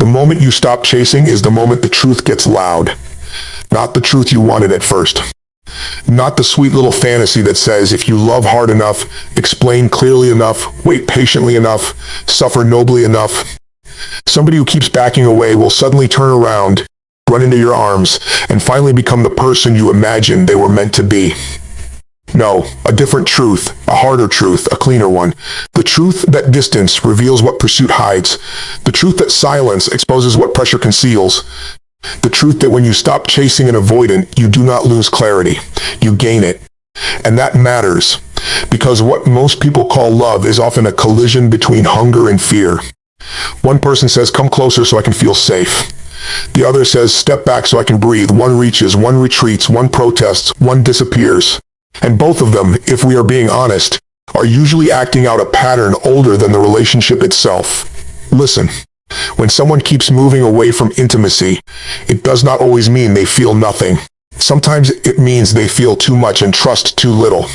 The moment you stop chasing is the moment the truth gets loud. Not the truth you wanted at first. Not the sweet little fantasy that says if you love hard enough, explain clearly enough, wait patiently enough, suffer nobly enough. Somebody who keeps backing away will suddenly turn around, run into your arms, and finally become the person you imagined they were meant to be. No, a different truth, a harder truth, a cleaner one. The truth that distance reveals what pursuit hides. The truth that silence exposes what pressure conceals. The truth that when you stop chasing an avoidant, you do not lose clarity. You gain it. And that matters, because what most people call love is often a collision between hunger and fear. One person says, "Come closer so I can feel safe." The other says, "Step back so I can breathe." One reaches, one retreats, one protests, one disappears. And both of them, if we are being honest, are usually acting out a pattern older than the relationship itself. Listen, when someone keeps moving away from intimacy, it does not always mean they feel nothing. Sometimes it means they feel too much and trust too little.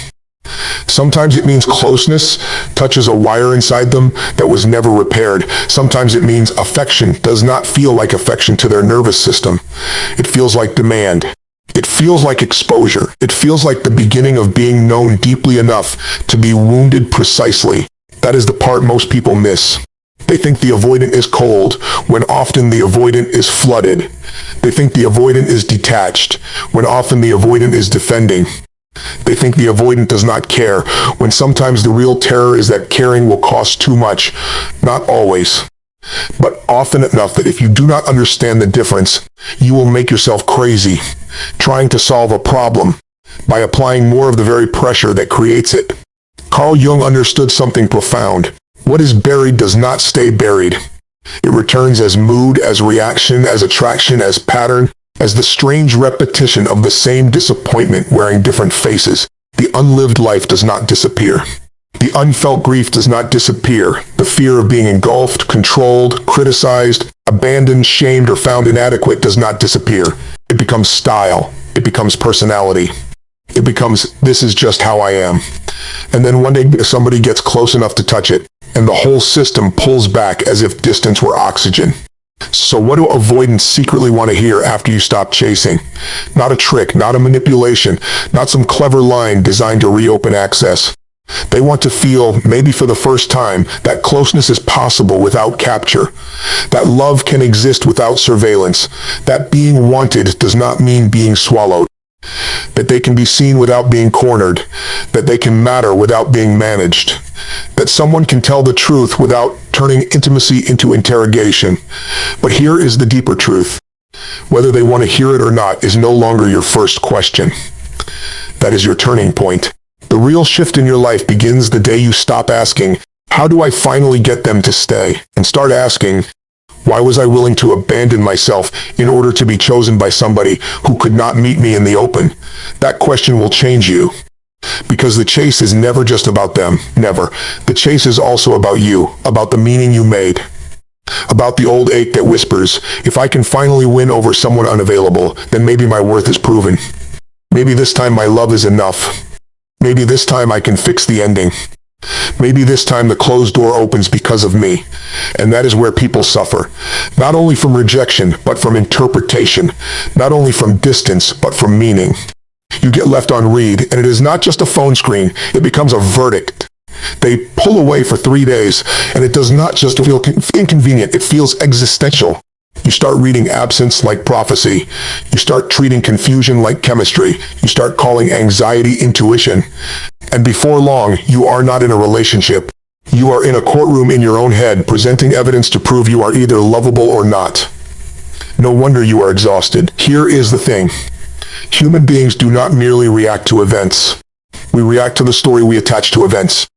Sometimes it means closeness touches a wire inside them that was never repaired. Sometimes it means affection does not feel like affection to their nervous system. It feels like demand. It feels like exposure. It feels like the beginning of being known deeply enough to be wounded precisely. That is the part most people miss. They think the avoidant is cold, when often the avoidant is flooded. They think the avoidant is detached, when often the avoidant is defending. They think the avoidant does not care, when sometimes the real terror is that caring will cost too much. Not always, but often enough that if you do not understand the difference, you will make yourself crazy, trying to solve a problem by applying more of the very pressure that creates it. Carl Jung understood something profound. What is buried does not stay buried. It returns as mood, as reaction, as attraction, as pattern, as the strange repetition of the same disappointment wearing different faces. The unlived life does not disappear. The unfelt grief does not disappear. The fear of being engulfed, controlled, criticized, abandoned, shamed, or found inadequate does not disappear. It becomes style. It becomes personality. It becomes, "This is just how I am." And then one day somebody gets close enough to touch it, and the whole system pulls back as if distance were oxygen. So what do avoidants secretly want to hear after you stop chasing? Not a trick, not a manipulation, not some clever line designed to reopen access. They want to feel, maybe for the first time, that closeness is possible without capture, that love can exist without surveillance, that being wanted does not mean being swallowed, that they can be seen without being cornered, that they can matter without being managed, that someone can tell the truth without turning intimacy into interrogation. But here is the deeper truth. Whether they want to hear it or not is no longer your first question. That is your turning point. The real shift in your life begins the day you stop asking, "How do I finally get them to stay?" and start asking, "Why was I willing to abandon myself in order to be chosen by somebody who could not meet me in the open?" That question will change you. Because the chase is never just about them, never. The chase is also about you, about the meaning you made, about the old ache that whispers, "If I can finally win over someone unavailable, then maybe my worth is proven. Maybe this time my love is enough. Maybe this time I can fix the ending. Maybe this time the closed door opens because of me." And that is where people suffer. Not only from rejection, but from interpretation. Not only from distance, but from meaning. You get left on read, and it is not just a phone screen. It becomes a verdict. They pull away for 3 days, and it does not just feel inconvenient. It feels existential. You start reading absence like prophecy. You start treating confusion like chemistry. You start calling anxiety intuition. And before long, you are not in a relationship. You are in a courtroom in your own head, presenting evidence to prove you are either lovable or not. No wonder you are exhausted. Here is the thing. Human beings do not merely react to events. We react to the story we attach to events.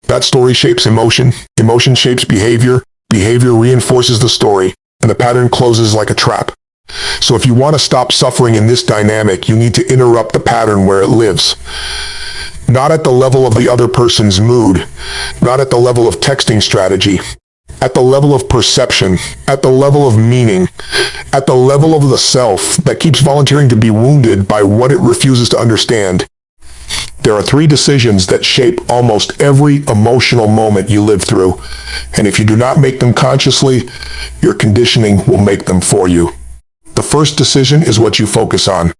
That story shapes emotion. Emotion shapes behavior. Behavior reinforces the story. And the pattern closes like a trap. So if you want to stop suffering in this dynamic, you need to interrupt the pattern where it lives. Not at the level of the other person's mood, not at the level of texting strategy, at the level of perception, at the level of meaning, at the level of the self that keeps volunteering to be wounded by what it refuses to understand. There are three decisions that shape almost every emotional moment you live through, and if you do not make them consciously, your conditioning will make them for you. The first decision is what you focus on,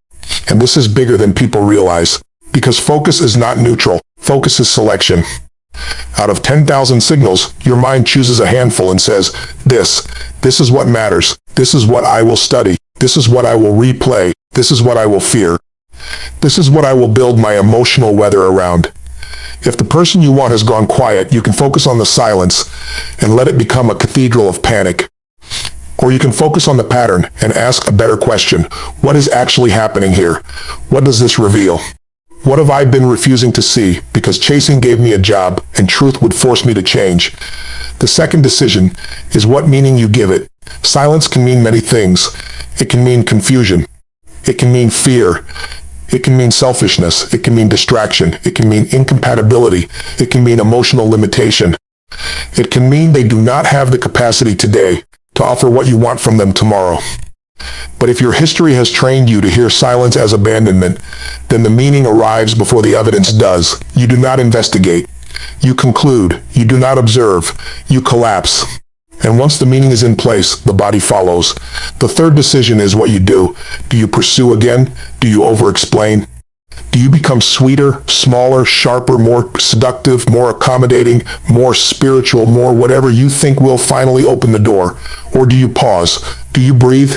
and this is bigger than people realize, because focus is not neutral. Focus is selection. Out of 10,000 signals, your mind chooses a handful and says, this is what matters. This is what I will study. This is what I will replay. This is what I will fear. This is what I will build my emotional weather around. If the person you want has gone quiet, you can focus on the silence and let it become a cathedral of panic. Or you can focus on the pattern and ask a better question. What is actually happening here? What does this reveal? What have I been refusing to see because chasing gave me a job and truth would force me to change? The second decision is what meaning you give it. Silence can mean many things. It can mean confusion. It can mean fear. It can mean selfishness. It can mean distraction. It can mean incompatibility. It can mean emotional limitation. It can mean they do not have the capacity today to offer what you want from them tomorrow. But if your history has trained you to hear silence as abandonment, then the meaning arrives before the evidence does. You do not investigate. You conclude. You do not observe. You collapse. And once the meaning is in place, the body follows. The third decision is what you do. Do you pursue again? Do you over-explain? Do you become sweeter, smaller, sharper, more seductive, more accommodating, more spiritual, more whatever you think will finally open the door? Or do you pause? Do you breathe?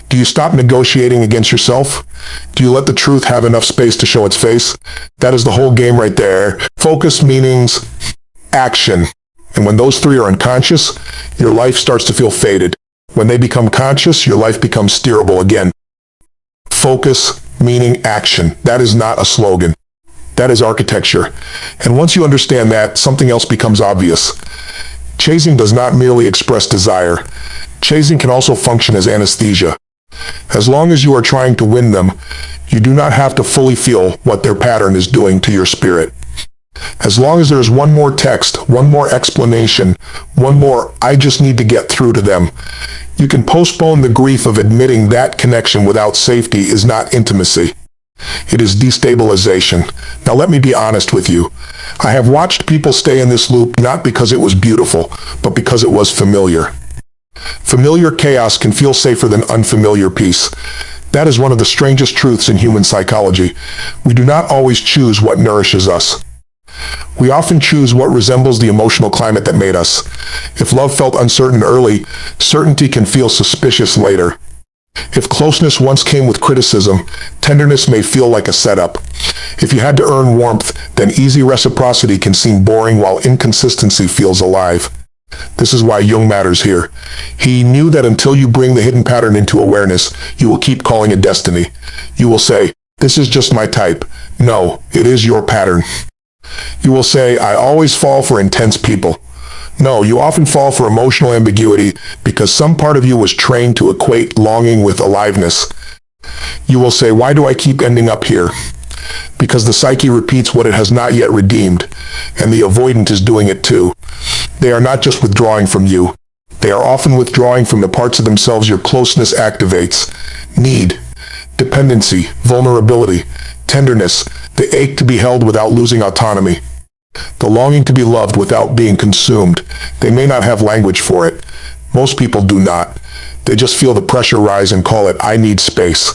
Do you stop negotiating against yourself? Do you let the truth have enough space to show its face? That is the whole game right there. Focus meanings, action. And when those three are unconscious, your life starts to feel faded. When they become conscious, your life becomes steerable again. Focus, meaning, action. That is not a slogan. That is architecture. And once you understand that, something else becomes obvious. Chasing does not merely express desire. Chasing can also function as anesthesia. As long as you are trying to win them, you do not have to fully feel what their pattern is doing to your spirit. As long as there is one more text, one more explanation, one more "I just need to get through to them," you can postpone the grief of admitting that connection without safety is not intimacy. It is destabilization. Now let me be honest with you. I have watched people stay in this loop not because it was beautiful, but because it was familiar. Familiar chaos can feel safer than unfamiliar peace. That is one of the strangest truths in human psychology. We do not always choose what nourishes us. We often choose what resembles the emotional climate that made us. If love felt uncertain early, certainty can feel suspicious later. If closeness once came with criticism, tenderness may feel like a setup. If you had to earn warmth, then easy reciprocity can seem boring while inconsistency feels alive. This is why Jung matters here. He knew that until you bring the hidden pattern into awareness, you will keep calling it destiny. You will say, "This is just my type." No, it is your pattern. You will say, "I always fall for intense people." No, you often fall for emotional ambiguity because some part of you was trained to equate longing with aliveness. You will say, "Why do I keep ending up here?" Because the psyche repeats what it has not yet redeemed, and the avoidant is doing it too. They are not just withdrawing from you. They are often withdrawing from the parts of themselves your closeness activates. Need, dependency, vulnerability, tenderness, the ache to be held without losing autonomy, the longing to be loved without being consumed. They may not have language for it. Most people do not. They just feel the pressure rise and call it, "I need space."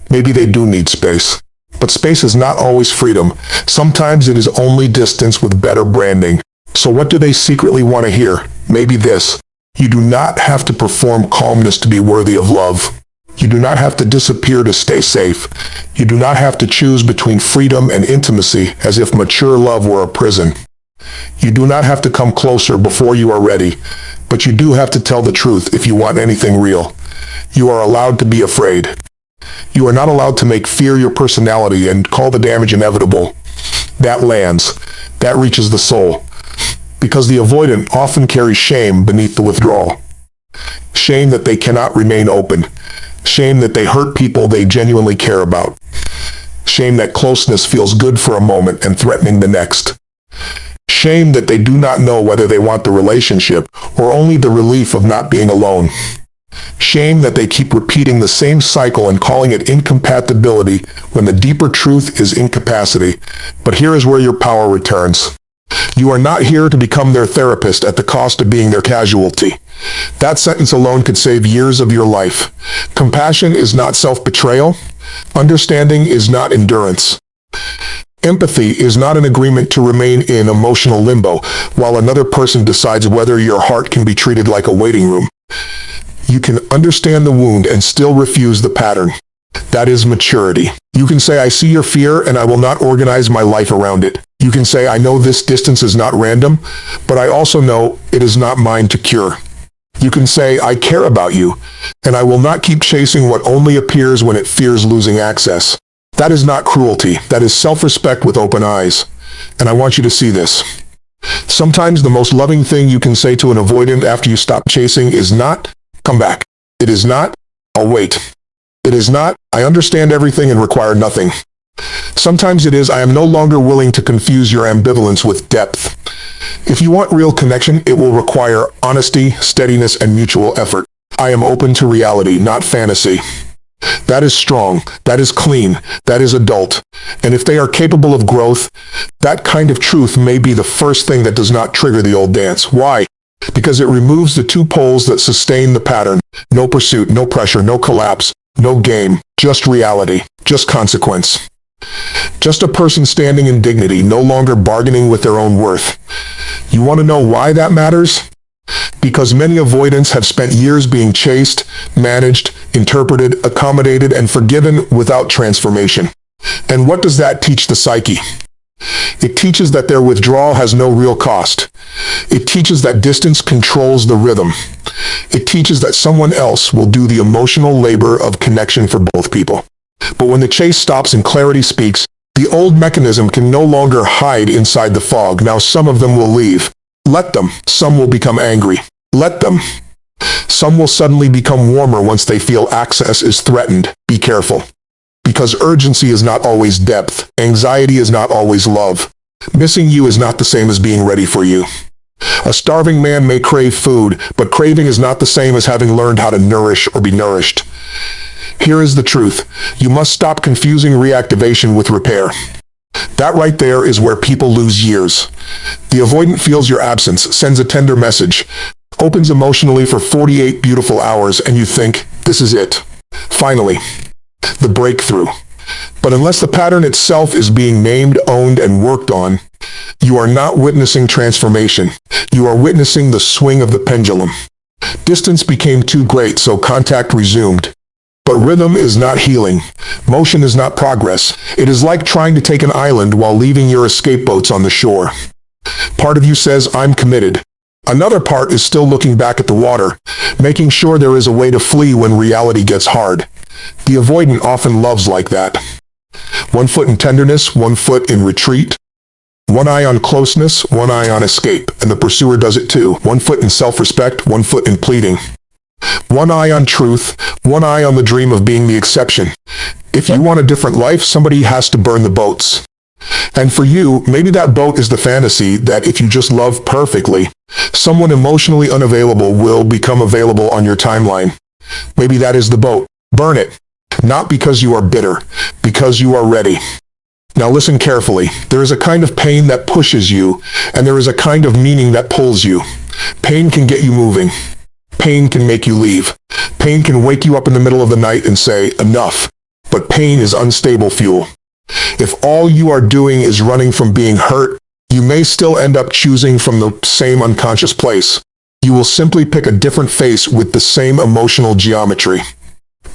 Maybe they do need space. But space is not always freedom. Sometimes it is only distance with better branding. So what do they secretly want to hear? Maybe this: you do not have to perform calmness to be worthy of love. You do not have to disappear to stay safe. You do not have to choose between freedom and intimacy as if mature love were a prison. You do not have to come closer before you are ready, but you do have to tell the truth if you want anything real. You are allowed to be afraid. You are not allowed to make fear your personality and call the damage inevitable. That lands. That reaches the soul. Because the avoidant often carries shame beneath the withdrawal. Shame that they cannot remain open. Shame that they hurt people they genuinely care about. Shame that closeness feels good for a moment and threatening the next. Shame that they do not know whether they want the relationship or only the relief of not being alone. Shame that they keep repeating the same cycle and calling it incompatibility when the deeper truth is incapacity. But here is where your power returns. You are not here to become their therapist at the cost of being their casualty. That sentence alone could save years of your life. Compassion is not self-betrayal. Understanding is not endurance. Empathy is not an agreement to remain in emotional limbo while another person decides whether your heart can be treated like a waiting room. You can understand the wound and still refuse the pattern. That is maturity. You can say, I see your fear and I will not organize my life around it. You can say, I know this distance is not random, but I also know it is not mine to cure. You can say, I care about you, and I will not keep chasing what only appears when it fears losing access. That is not cruelty. That is self-respect with open eyes. And I want you to see this. Sometimes the most loving thing you can say to an avoidant after you stop chasing is not, come back. It is not, I'll wait. It is not, I understand everything and require nothing. Sometimes it is, I am no longer willing to confuse your ambivalence with depth. If you want real connection, it will require honesty, steadiness, and mutual effort. I am open to reality, not fantasy. That is strong, that is clean, that is adult. And if they are capable of growth, that kind of truth may be the first thing that does not trigger the old dance. Why? Because it removes the two poles that sustain the pattern. No pursuit, no pressure, no collapse, no game, just reality, just consequence. Just a person standing in dignity, no longer bargaining with their own worth. You want to know why that matters? Because many avoidants have spent years being chased, managed, interpreted, accommodated, and forgiven without transformation. And what does that teach the psyche? It teaches that their withdrawal has no real cost. It teaches that distance controls the rhythm. It teaches that someone else will do the emotional labor of connection for both people. But when the chase stops and clarity speaks, the old mechanism can no longer hide inside the fog. Now some of them will leave. Let them. Some will become angry. Let them. Some will suddenly become warmer once they feel access is threatened. Be careful. Because urgency is not always depth. Anxiety is not always love. Missing you is not the same as being ready for you. A starving man may crave food, but craving is not the same as having learned how to nourish or be nourished. Here is the truth. You must stop confusing reactivation with repair. That right there is where people lose years. The avoidant feels your absence, sends a tender message, opens emotionally for 48 beautiful hours, and you think, this is it. Finally, the breakthrough. But unless the pattern itself is being named, owned, and worked on, you are not witnessing transformation. You are witnessing the swing of the pendulum. Distance became too great, so contact resumed. But rhythm is not healing. Motion is not progress. It is like trying to take an island while leaving your escape boats on the shore. Part of you says, I'm committed. Another part is still looking back at the water, making sure there is a way to flee when reality gets hard. The avoidant often loves like that. 1 foot in tenderness, 1 foot in retreat. 1 eye on closeness, 1 eye on escape. And the pursuer does it too. 1 foot in self-respect, 1 foot in pleading. 1 eye on truth, 1 eye on the dream of being the exception. If you want a different life, somebody has to burn the boats. And for you, maybe that boat is the fantasy that if you just love perfectly, someone emotionally unavailable will become available on your timeline. Maybe that is the boat. Burn it. Not because you are bitter, because you are ready. Now listen carefully. There is a kind of pain that pushes you, and there is a kind of meaning that pulls you. Pain can get you moving. Pain can make you leave. Pain can wake you up in the middle of the night and say, enough. But pain is unstable fuel. If all you are doing is running from being hurt, you may still end up choosing from the same unconscious place. You will simply pick a different face with the same emotional geometry.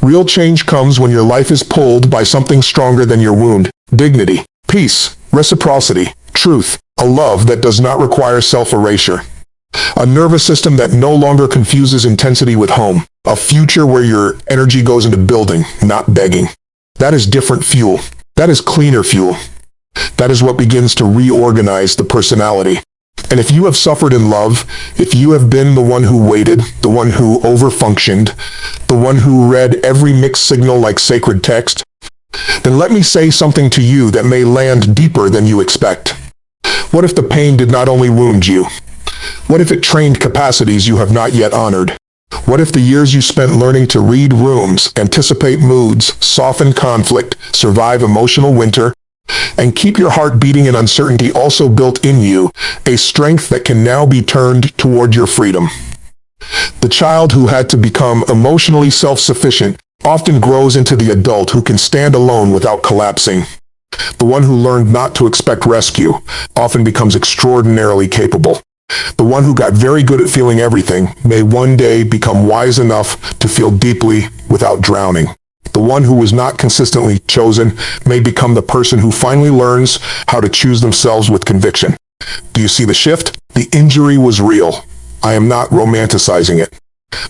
Real change comes when your life is pulled by something stronger than your wound. Dignity, peace, reciprocity, truth, a love that does not require self-erasure. A nervous system that no longer confuses intensity with home. A future where your energy goes into building, not begging. That is different fuel. That is cleaner fuel. That is what begins to reorganize the personality. And if you have suffered in love, if you have been the one who waited, the one who overfunctioned, the one who read every mixed signal like sacred text, then let me say something to you that may land deeper than you expect. What if the pain did not only wound you? What if it trained capacities you have not yet honored? What if the years you spent learning to read rooms, anticipate moods, soften conflict, survive emotional winter, and keep your heart beating in uncertainty also built in you a strength that can now be turned toward your freedom? The child who had to become emotionally self-sufficient often grows into the adult who can stand alone without collapsing. The one who learned not to expect rescue often becomes extraordinarily capable. The one who got very good at feeling everything may one day become wise enough to feel deeply without drowning. The one who was not consistently chosen may become the person who finally learns how to choose themselves with conviction. Do you see the shift? The injury was real. I am not romanticizing it.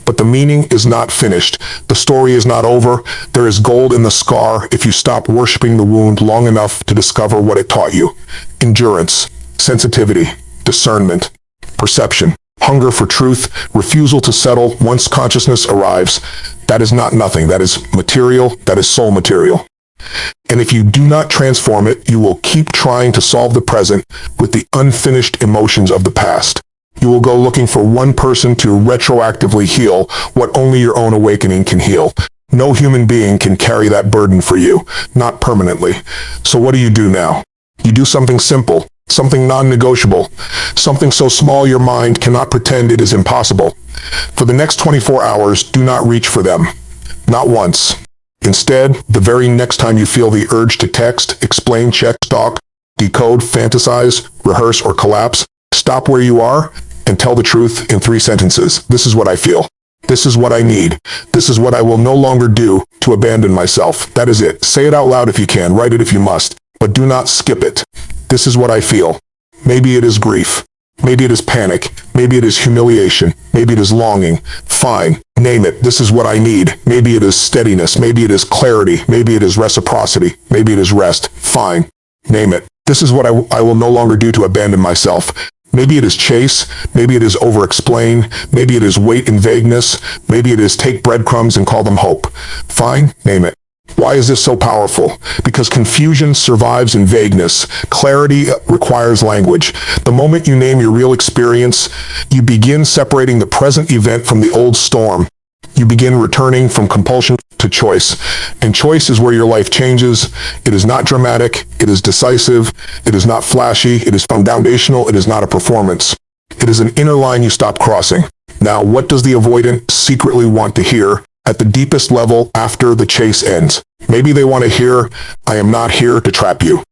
But the meaning is not finished. The story is not over. There is gold in the scar if you stop worshiping the wound long enough to discover what it taught you. Endurance, sensitivity, discernment, perception, hunger for truth, refusal to settle once consciousness arrives. That is not nothing. That is material. That is soul material. And if you do not transform it, you will keep trying to solve the present with the unfinished emotions of the past. You will go looking for one person to retroactively heal what only your own awakening can heal. No human being can carry that burden for you, not permanently. So what do you do now? You do something simple, something non-negotiable, something so small your mind cannot pretend it is impossible. For the next 24 hours, do not reach for them. Not once. Instead, the very next time you feel the urge to text, explain, check, stalk, decode, fantasize, rehearse, or collapse, stop where you are and tell the truth in 3 sentences. This is what I feel. This is what I need. This is what I will no longer do to abandon myself. That is it. Say it out loud if you can. Write it if you must. But do not skip it. This is what I feel. Maybe it is grief. Maybe it is panic. Maybe it is humiliation. Maybe it is longing. Fine. Name it. This is what I need. Maybe it is steadiness. Maybe it is clarity. Maybe it is reciprocity. Maybe it is rest. Fine. Name it. This is what I will no longer do to abandon myself. Maybe it is chase, maybe it is over-explain, maybe it is wait in vagueness, maybe it is take breadcrumbs and call them hope. Fine, name it. Why is this so powerful? Because confusion survives in vagueness. Clarity requires language. The moment you name your real experience, you begin separating the present event from the old storm. You begin returning from compulsion to choice. And choice is where your life changes. It is not dramatic. It is decisive. It is not flashy. It is foundational. It is not a performance. It is an inner line you stop crossing. Now, what does the avoidant secretly want to hear at the deepest level after the chase ends? Maybe they want to hear, I am not here to trap you.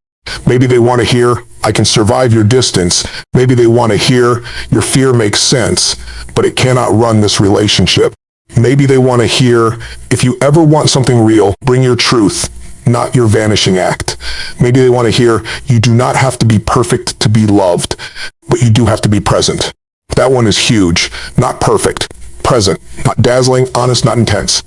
Maybe they want to hear, I can survive your distance. Maybe they want to hear, your fear makes sense, but it cannot run this relationship. Maybe they want to hear, if you ever want something real, bring your truth, not your vanishing act. Maybe they want to hear, you do not have to be perfect to be loved, but you do have to be present. That one is huge. Not perfect. Present. Not dazzling, honest, not intense.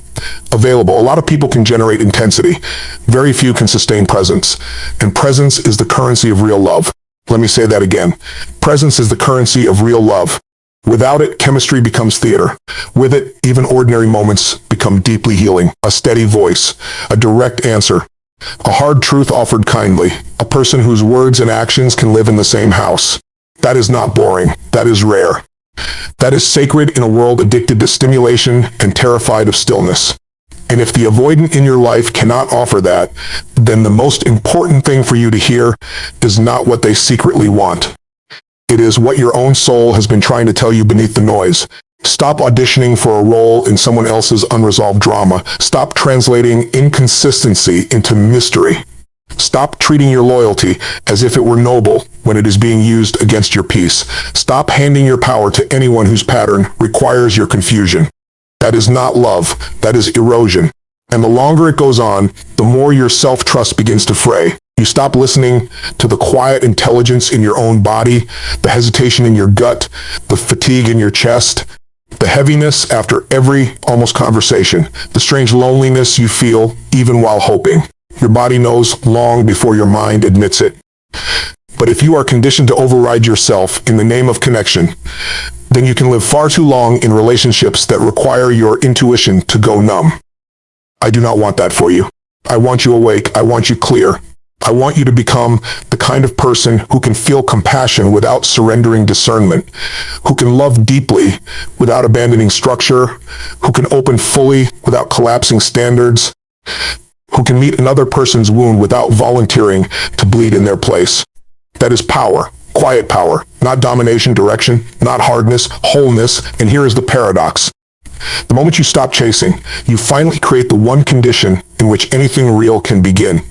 Available. A lot of people can generate intensity. Very few can sustain presence. And presence is the currency of real love. Let me say that again. Presence is the currency of real love. Without it, chemistry becomes theater. With it, even ordinary moments become deeply healing. A steady voice, a direct answer, a hard truth offered kindly, a person whose words and actions can live in the same house. That is not boring. That is rare. That is sacred in a world addicted to stimulation and terrified of stillness. And if the avoidant in your life cannot offer that, then the most important thing for you to hear is not what they secretly want. It is what your own soul has been trying to tell you beneath the noise. Stop auditioning for a role in someone else's unresolved drama. Stop translating inconsistency into mystery. Stop treating your loyalty as if it were noble when it is being used against your peace. Stop handing your power to anyone whose pattern requires your confusion. That is not love. That is erosion. And the longer it goes on, the more your self-trust begins to fray. You stop listening to the quiet intelligence in your own body, the hesitation in your gut, the fatigue in your chest, the heaviness after every almost conversation, the strange loneliness you feel even while hoping. Your body knows long before your mind admits it. But if you are conditioned to override yourself in the name of connection, then you can live far too long in relationships that require your intuition to go numb. I do not want that for you. I want you awake. I want you clear. I want you to become the kind of person who can feel compassion without surrendering discernment, who can love deeply without abandoning structure, who can open fully without collapsing standards, who can meet another person's wound without volunteering to bleed in their place. That is power, quiet power, not domination, direction, not hardness, wholeness. And here is the paradox. The moment you stop chasing, you finally create the one condition in which anything real can begin.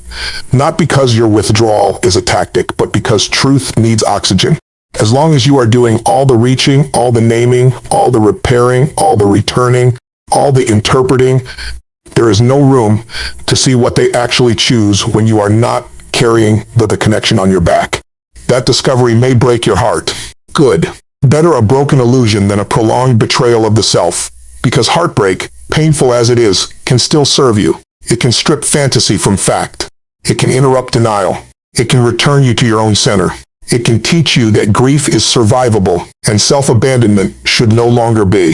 Not because your withdrawal is a tactic, but because truth needs oxygen. As long as you are doing all the reaching, all the naming, all the repairing, all the returning, all the interpreting, there is no room to see what they actually choose when you are not carrying the connection on your back. That discovery may break your heart. Good. Better a broken illusion than a prolonged betrayal of the self. Because heartbreak, painful as it is, can still serve you. It can strip fantasy from fact. It can interrupt denial. It can return you to your own center. It can teach you that grief is survivable and self-abandonment should no longer be.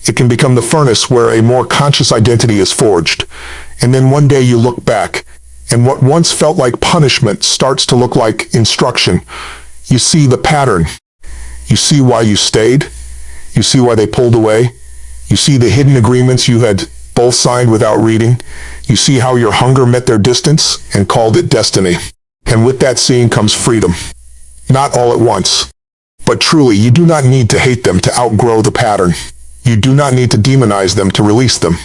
It can become the furnace where a more conscious identity is forged. And then one day you look back, and what once felt like punishment starts to look like instruction. You see the pattern. You see why you stayed. You see why they pulled away. You see the hidden agreements you had both signed without reading. You see how your hunger met their distance and called it destiny. And with that seeing comes freedom. Not all at once. But truly, you do not need to hate them to outgrow the pattern. You do not need to demonize them to release them.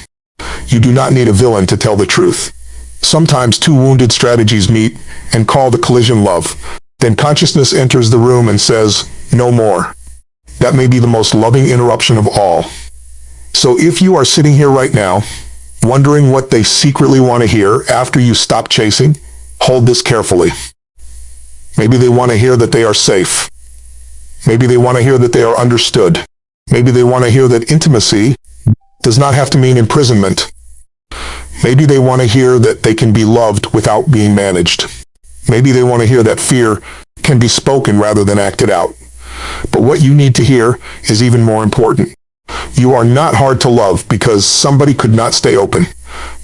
You do not need a villain to tell the truth. Sometimes two wounded strategies meet and call the collision love. Then consciousness enters the room and says, no more. That may be the most loving interruption of all. So if you are sitting here right now, wondering what they secretly want to hear after you stop chasing, hold this carefully. Maybe they want to hear that they are safe. Maybe they want to hear that they are understood. Maybe they want to hear that intimacy does not have to mean imprisonment. Maybe they want to hear that they can be loved without being managed. Maybe they want to hear that fear can be spoken rather than acted out. But what you need to hear is even more important. You are not hard to love because somebody could not stay open.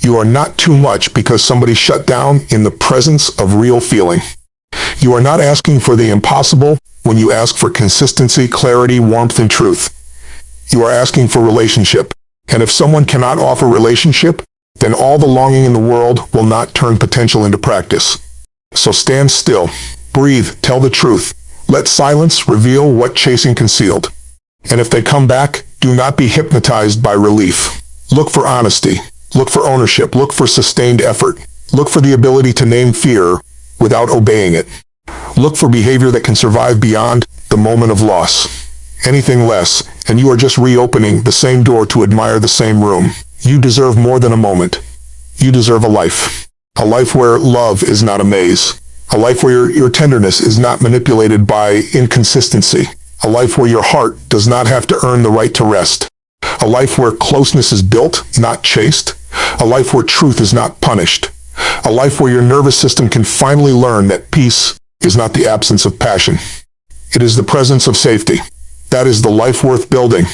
You are not too much because somebody shut down in the presence of real feeling. You are not asking for the impossible when you ask for consistency, clarity, warmth, and truth. You are asking for relationship. And if someone cannot offer relationship, then all the longing in the world will not turn potential into practice. So stand still, breathe, tell the truth. Let silence reveal what chasing concealed. And if they come back, do not be hypnotized by relief. Look for honesty. Look for ownership. Look for sustained effort. Look for the ability to name fear without obeying it. Look for behavior that can survive beyond the moment of loss. Anything less, and you are just reopening the same door to admire the same room. You deserve more than a moment. You deserve a life. A life where love is not a maze. A life where your tenderness is not manipulated by inconsistency. A life where your heart does not have to earn the right to rest. A life where closeness is built, not chased. A life where truth is not punished. A life where your nervous system can finally learn that peace is not the absence of passion. It is the presence of safety. That is the life worth building.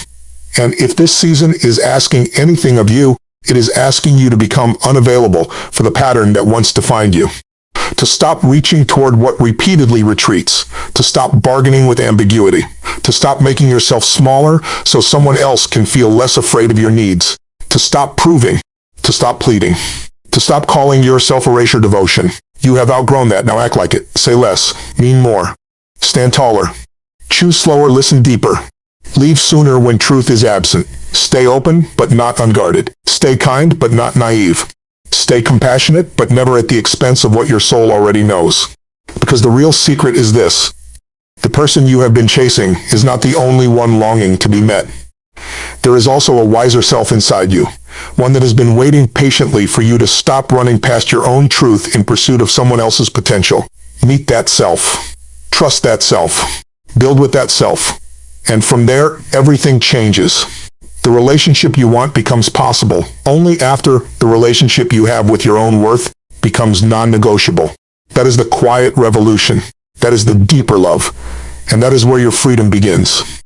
And if this season is asking anything of you, it is asking you to become unavailable for the pattern that once defined you. To stop reaching toward what repeatedly retreats. To stop bargaining with ambiguity. To stop making yourself smaller so someone else can feel less afraid of your needs. To stop proving. To stop pleading. To stop calling yourself erasure devotion. You have outgrown that. Now act like it. Say less. Mean more. Stand taller. Choose slower. Listen deeper. Leave sooner when truth is absent. Stay open, but not unguarded. Stay kind, but not naive. Stay compassionate, but never at the expense of what your soul already knows. Because the real secret is this. The person you have been chasing is not the only one longing to be met. There is also a wiser self inside you, one that has been waiting patiently for you to stop running past your own truth in pursuit of someone else's potential. Meet that self. Trust that self. Build with that self. And from there, everything changes. The relationship you want becomes possible only after the relationship you have with your own worth becomes non-negotiable. That is the quiet revolution. That is the deeper love. And that is where your freedom begins.